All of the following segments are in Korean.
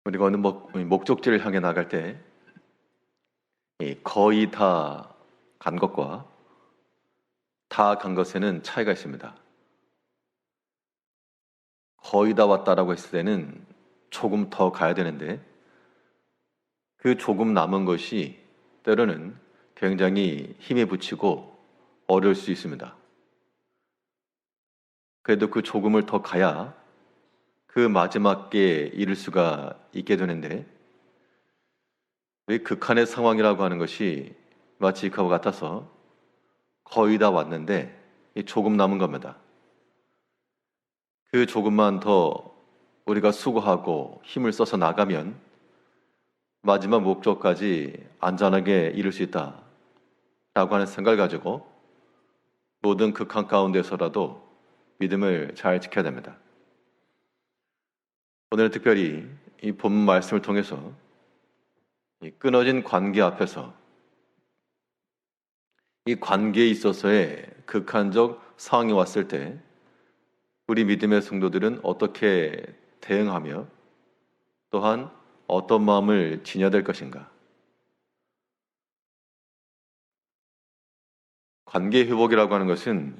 우리가 어느 목적지를 향해 나갈 때 거의 다 간 것과 다 간 것에는 차이가 있습니다. 거의 다 왔다라고 했을 때는 조금 더 가야 되는데 그 조금 남은 것이 때로는 굉장히 힘에 부치고 어려울 수 있습니다. 그래도 그 조금을 더 가야 그 마지막에 이를 수가 있게 되는데 이 극한의 상황이라고 하는 것이 마치 그와 같아서 거의 다 왔는데 조금 남은 겁니다. 그 조금만 더 우리가 수고하고 힘을 써서 나가면 마지막 목적까지 안전하게 이룰 수 있다라고 하는 생각을 가지고 모든 극한 가운데서라도 믿음을 잘 지켜야 됩니다. 오늘은 특별히 이 본문 말씀을 통해서 이 끊어진 관계 앞에서 이 관계에 있어서의 극한적 상황이 왔을 때 우리 믿음의 성도들은 어떻게 대응하며 또한 어떤 마음을 지녀야 될 것인가? 관계 회복이라고 하는 것은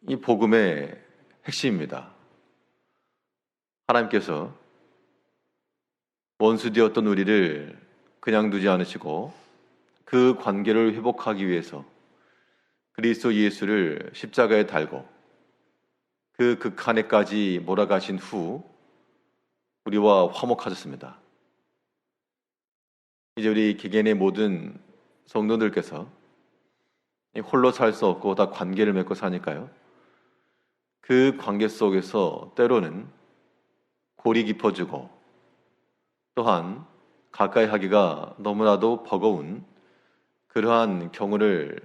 이 복음의 핵심입니다. 하나님께서 원수 되었던 우리를 그냥 두지 않으시고 그 관계를 회복하기 위해서 그리스도 예수를 십자가에 달고 그 극한에까지 몰아가신 후 우리와 화목하셨습니다. 이제 우리 개개인의 모든 성도들께서 홀로 살 수 없고 다 관계를 맺고 사니까요. 그 관계 속에서 때로는 골이 깊어지고 또한 가까이 하기가 너무나도 버거운 그러한 경우를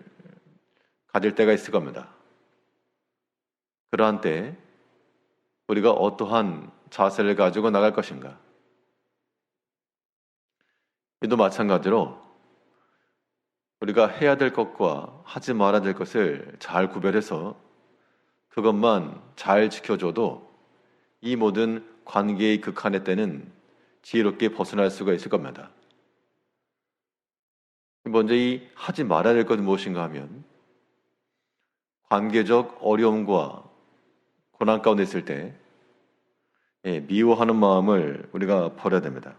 가질 때가 있을 겁니다. 그러한 때 우리가 어떠한 자세를 가지고 나갈 것인가? 이도 마찬가지로 우리가 해야 될 것과 하지 말아야 될 것을 잘 구별해서 그것만 잘 지켜줘도 이 모든 관계의 극한의 때는 지혜롭게 벗어날 수가 있을 겁니다. 먼저 이 하지 말아야 될 것은 무엇인가 하면 관계적 어려움과 고난 가운데 있을 때 미워하는 마음을 우리가 버려야 됩니다.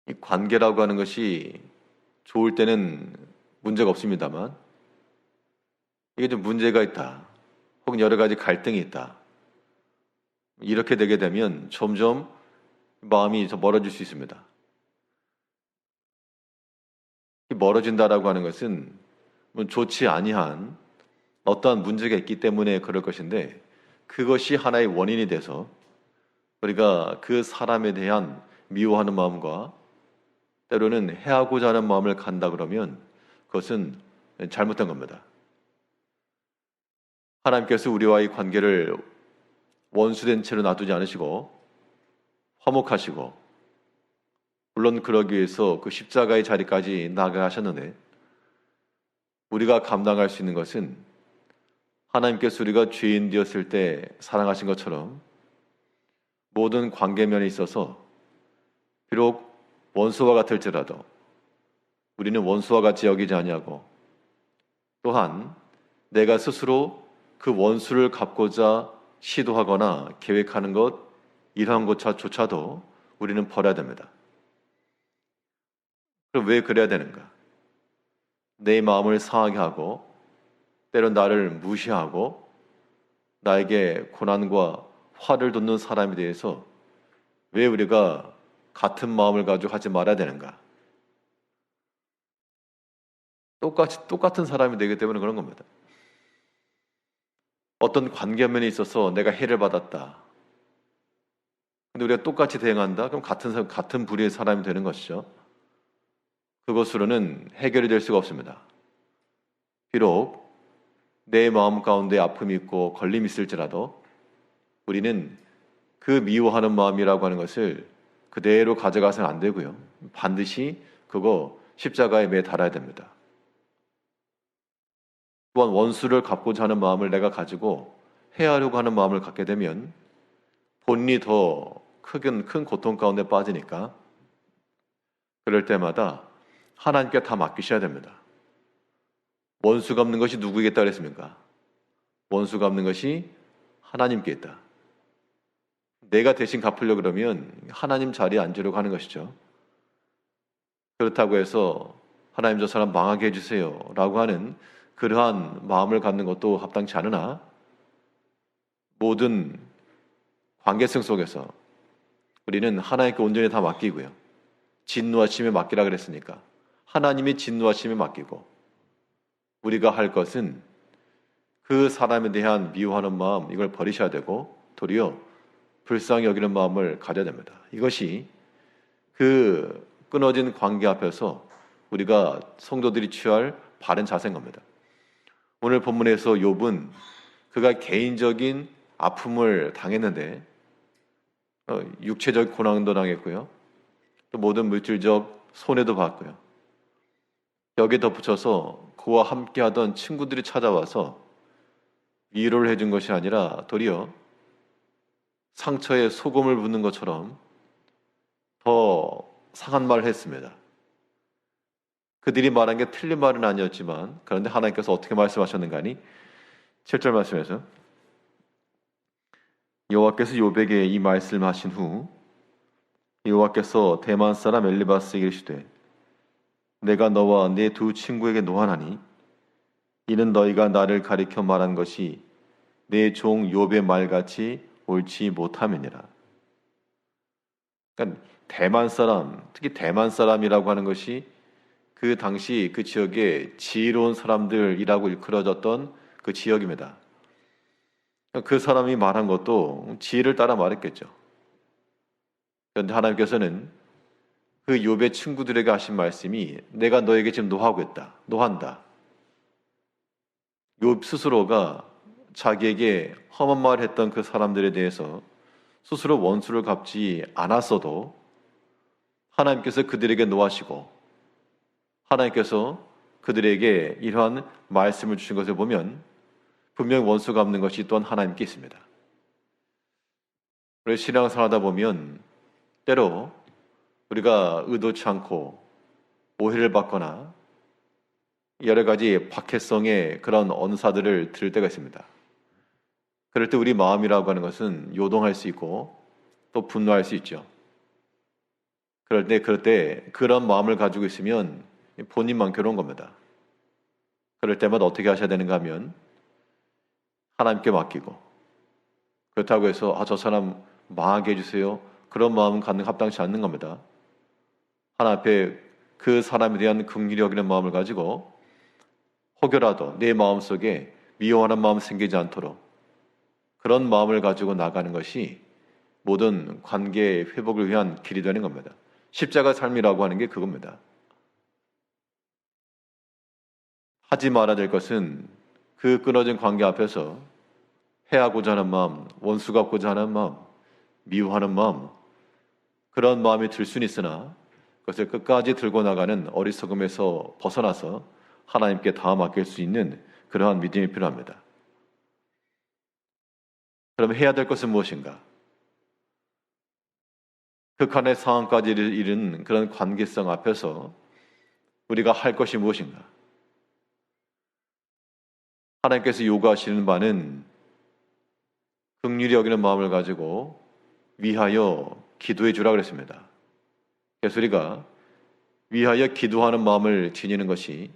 이 관계라고 하는 것이 좋을 때는 문제가 없습니다만 이게 좀 문제가 있다. 혹은 여러 가지 갈등이 있다. 이렇게 되게 되면 점점 마음이 더 멀어질 수 있습니다. 멀어진다라고 하는 것은 좋지 아니한 어떠한 문제가 있기 때문에 그럴 것인데 그것이 하나의 원인이 돼서 우리가 그 사람에 대한 미워하는 마음과 때로는 해하고자 하는 마음을 간다 그러면 그것은 잘못된 겁니다. 하나님께서 우리와의 관계를 원수된 채로 놔두지 않으시고 화목하시고 물론 그러기 위해서 그 십자가의 자리까지 나아가셨는데 우리가 감당할 수 있는 것은 하나님께서 우리가 죄인 되었을 때 사랑하신 것처럼 모든 관계면에 있어서 비록 원수와 같을지라도 우리는 원수와 같이 여기지 아니하고 또한 내가 스스로 그 원수를 갚고자 시도하거나 계획하는 것 이러한 것조차도 우리는 버려야 됩니다. 그럼 왜 그래야 되는가? 내 마음을 상하게 하고 때론 나를 무시하고 나에게 고난과 화를 돋는 사람에 대해서 왜 우리가 같은 마음을 가지고 하지 말아야 되는가? 똑같은 사람이 되기 때문에 그런 겁니다. 어떤 관계면에 있어서 내가 해를 받았다. 근데 우리가 똑같이 대응한다? 그럼 같은 부류의 사람이 되는 것이죠. 그것으로는 해결이 될 수가 없습니다. 비록 내 마음 가운데 아픔이 있고 걸림이 있을지라도 우리는 그 미워하는 마음이라고 하는 것을 그대로 가져가서는 안 되고요. 반드시 그거 십자가에 매 달아야 됩니다. 또한 원수를 갚고자 하는 마음을 내가 가지고 해하려고 하는 마음을 갖게 되면 본인이 더 큰 고통 가운데 빠지니까 그럴 때마다 하나님께 다 맡기셔야 됩니다. 원수 갚는 것이 누구에게 있다 그랬습니까? 원수 갚는 것이 하나님께 있다. 내가 대신 갚으려고 그러면 하나님 자리에 앉으려고 하는 것이죠. 그렇다고 해서 하나님 저 사람 망하게 해주세요 라고 하는 그러한 마음을 갖는 것도 합당치 않으나 모든 관계성 속에서 우리는 하나님께 온전히 다 맡기고요. 진노하심에 맡기라 그랬으니까 하나님이 진노하심에 맡기고 우리가 할 것은 그 사람에 대한 미워하는 마음 이걸 버리셔야 되고 도리어 불쌍히 여기는 마음을 가져야 됩니다. 이것이 그 끊어진 관계 앞에서 우리가 성도들이 취할 바른 자세인 겁니다. 오늘 본문에서 욥은 그가 개인적인 아픔을 당했는데 육체적 고난도 당했고요. 또 모든 물질적 손해도 받고요. 여기에 덧붙여서 그와 함께하던 친구들이 찾아와서 위로를 해준 것이 아니라 도리어 상처에 소금을 붓는 것처럼 더 상한 말을 했습니다. 그들이 말한 게 틀린 말은 아니었지만 그런데 하나님께서 어떻게 말씀하셨는가 하니 7절 말씀에서 여호와께서 욥에게 이 말씀을 하신 후 여호와께서 대만 사람 엘리바스에게 이르시되 내가 너와 네 두 친구에게 노하나니 이는 너희가 나를 가리켜 말한 것이 내 종 욥의 말같이 옳지 못함이니라. 그러니까 대만 사람, 특히 대만 사람이라고 하는 것이 그 당시 그 지역에 지혜로운 사람들이라고 일컬어졌던 그 지역입니다. 그 사람이 말한 것도 지혜를 따라 말했겠죠. 그런데 하나님께서는 그 욥의 친구들에게 하신 말씀이 내가 너에게 지금 노한다. 욥 스스로가 자기에게 험한 말을 했던 그 사람들에 대해서 스스로 원수를 갚지 않았어도 하나님께서 그들에게 노하시고 하나님께서 그들에게 이러한 말씀을 주신 것을 보면 분명 원수 갚는 것이 또한 하나님께 있습니다. 우리 신앙생활 하다 보면 때로 우리가 의도치 않고 오해를 받거나 여러 가지 박해성의 그런 언사들을 들을 때가 있습니다. 그럴 때 우리 마음이라고 하는 것은 요동할 수 있고 또 분노할 수 있죠. 그럴 때 그런 마음을 가지고 있으면 본인만 괴로운 겁니다. 그럴 때마다 어떻게 하셔야 되는가 하면 하나님께 맡기고 그렇다고 해서 저 사람 망하게 해주세요. 그런 마음은 갖는 합당치 않는 겁니다. 하나님 앞에 그 사람에 대한 긍휼히 여기는 마음을 가지고 혹여라도 내 마음속에 미워하는 마음 생기지 않도록 그런 마음을 가지고 나가는 것이 모든 관계의 회복을 위한 길이 되는 겁니다. 십자가 삶이라고 하는 게 그겁니다. 하지 말아야 될 것은 그 끊어진 관계 앞에서 해하고자 하는 마음, 원수 갚고자 하는 마음, 미워하는 마음, 그런 마음이 들 수는 있으나 그것을 끝까지 들고 나가는 어리석음에서 벗어나서 하나님께 다 맡길 수 있는 그러한 믿음이 필요합니다. 그럼 해야 될 것은 무엇인가? 극한의 상황까지 이른 그런 관계성 앞에서 우리가 할 것이 무엇인가? 하나님께서 요구하시는 바는 긍휼히 여기는 마음을 가지고 위하여 기도해 주라 그랬습니다. 그래서 우리가 위하여 기도하는 마음을 지니는 것이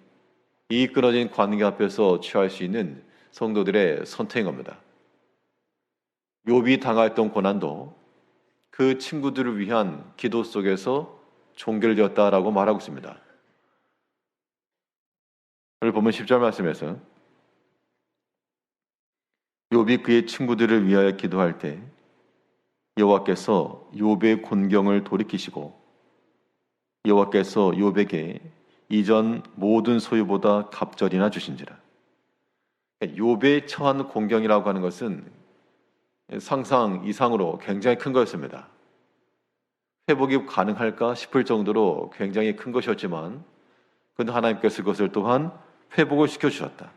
이 끊어진 관계 앞에서 취할 수 있는 성도들의 선택인 겁니다. 욥이 당했던 고난도 그 친구들을 위한 기도 속에서 종결되었다라고 말하고 있습니다. 오늘 보면 10절 말씀에서 욥이 그의 친구들을 위하여 기도할 때 여호와께서 욥의 곤경을 돌이키시고 여호와께서 욥에게 이전 모든 소유보다 갑절이나 주신지라. 욥의 처한 곤경이라고 하는 것은 상상 이상으로 굉장히 큰 거였습니다. 회복이 가능할까 싶을 정도로 굉장히 큰 것이었지만 그런데 하나님께서 그것을 또한 회복을 시켜주셨다.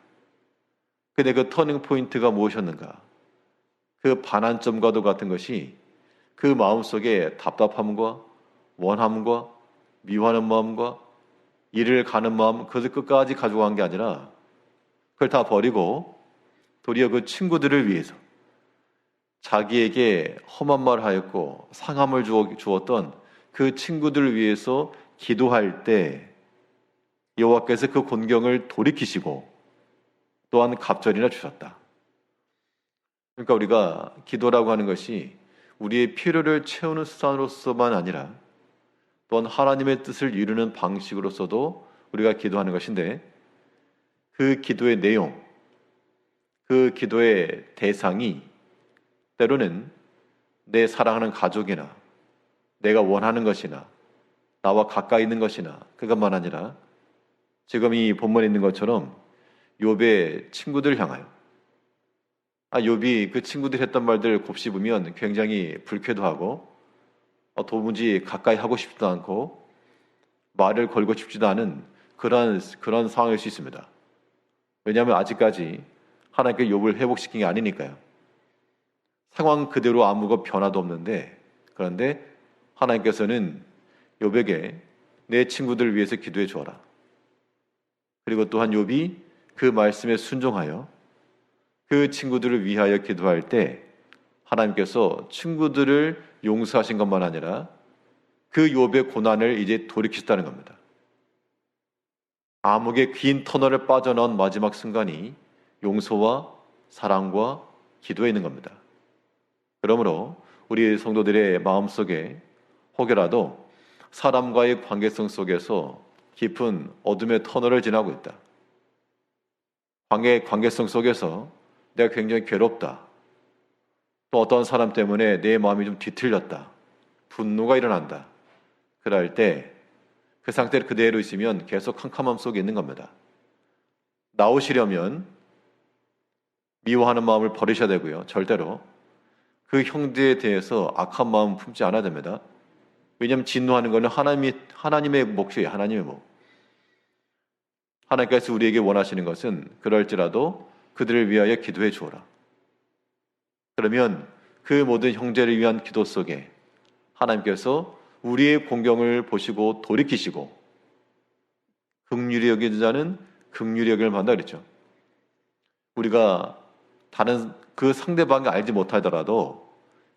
근데 그 터닝 포인트가 무엇이었는가? 그 반환점과도 같은 것이 그 마음속에 답답함과 원함과 미워하는 마음과 이를 가는 마음, 그것을 끝까지 가져간 게 아니라 그걸 다 버리고 도리어 그 친구들을 위해서 자기에게 험한 말을 하였고 상함을 주었던 그 친구들을 위해서 기도할 때 여호와께서 그 곤경을 돌이키시고 또한 갑절이나 주셨다. 그러니까 우리가 기도라고 하는 것이 우리의 필요를 채우는 수단으로서만 아니라 또한 하나님의 뜻을 이루는 방식으로서도 우리가 기도하는 것인데, 그 기도의 내용, 그 기도의 대상이 때로는 내 사랑하는 가족이나 내가 원하는 것이나 나와 가까이 있는 것이나 그것만 아니라 지금 이 본문에 있는 것처럼 욥의 친구들을 향하여, 욥이 그 친구들이 했던 말들 곱씹으면 굉장히 불쾌도 하고 도무지 가까이 하고 싶지도 않고 말을 걸고 싶지도 않은 그런 상황일 수 있습니다. 왜냐하면 아직까지 하나님께 욥을 회복시킨 게 아니니까요. 상황 그대로 아무것도 변화도 없는데, 그런데 하나님께서는 욥에게 내 친구들을 위해서 기도해 주어라. 그리고 또한 욥이 그 말씀에 순종하여 그 친구들을 위하여 기도할 때 하나님께서 친구들을 용서하신 것만 아니라 그 욥의 고난을 이제 돌이키셨다는 겁니다. 암흑의 긴 터널을 빠져나온 마지막 순간이 용서와 사랑과 기도에 있는 겁니다. 그러므로 우리 성도들의 마음속에 혹여라도 사람과의 관계성 속에서 깊은 어둠의 터널을 지나고 있다. 관계성 속에서 내가 굉장히 괴롭다. 또 어떤 사람 때문에 내 마음이 좀 뒤틀렸다. 분노가 일어난다. 그럴 때 그 상태를 그대로 있으면 계속 캄캄함 속에 있는 겁니다. 나오시려면 미워하는 마음을 버리셔야 되고요. 절대로 그 형제에 대해서 악한 마음 품지 않아야 됩니다. 왜냐하면 진노하는 것은 하나님의 몫이에요. 하나님의 몫. 하나님께서 우리에게 원하시는 것은 그럴지라도 그들을 위하여 기도해 주어라. 그러면 그 모든 형제를 위한 기도 속에 하나님께서 우리의 공경을 보시고 돌이키시고 긍휼히 여기는 자는 긍휼히 여김을 받는다 그랬죠. 우리가 다른 그 상대방이 알지 못하더라도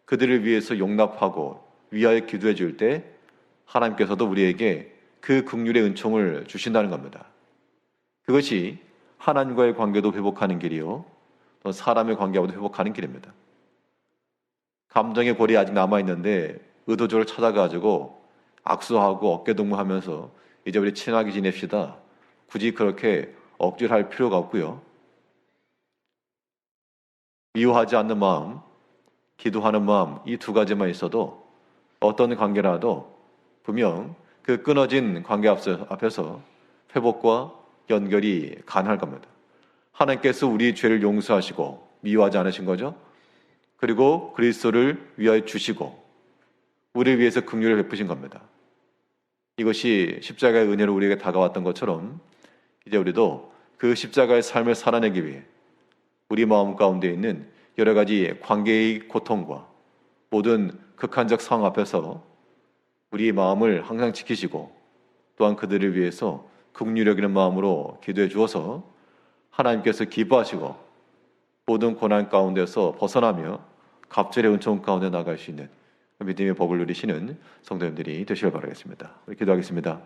그들을 위해서 용납하고 위하여 기도해 줄 때 하나님께서도 우리에게 그 긍휼의 은총을 주신다는 겁니다. 그것이 하나님과의 관계도 회복하는 길이요, 또 사람의 관계와도 회복하는 길입니다. 감정의 골이 아직 남아있는데 의도적으로 찾아가지고 악수하고 어깨동무하면서 이제 우리 친하게 지냅시다. 굳이 그렇게 억지를 할 필요가 없고요. 미워하지 않는 마음, 기도하는 마음, 이 두 가지만 있어도 어떤 관계라도 분명 그 끊어진 관계 앞에서 회복과 연결이 가능할 겁니다. 하나님께서 우리 죄를 용서하시고 미워하지 않으신 거죠. 그리고 그리스도를 위하여 주시고 우리를 위해서 긍휼을 베푸신 겁니다. 이것이 십자가의 은혜로 우리에게 다가왔던 것처럼 이제 우리도 그 십자가의 삶을 살아내기 위해 우리 마음 가운데 있는 여러 가지 관계의 고통과 모든 극한적 상황 앞에서 우리의 마음을 항상 지키시고 또한 그들을 위해서 긍휼히 여기는 마음으로 기도해 주어서 하나님께서 기뻐하시고 모든 고난 가운데서 벗어나며 갑절의 은총 가운데 나갈 수 있는 믿음의 법을 누리시는 성도님들이 되시길 바라겠습니다. 우리 기도하겠습니다.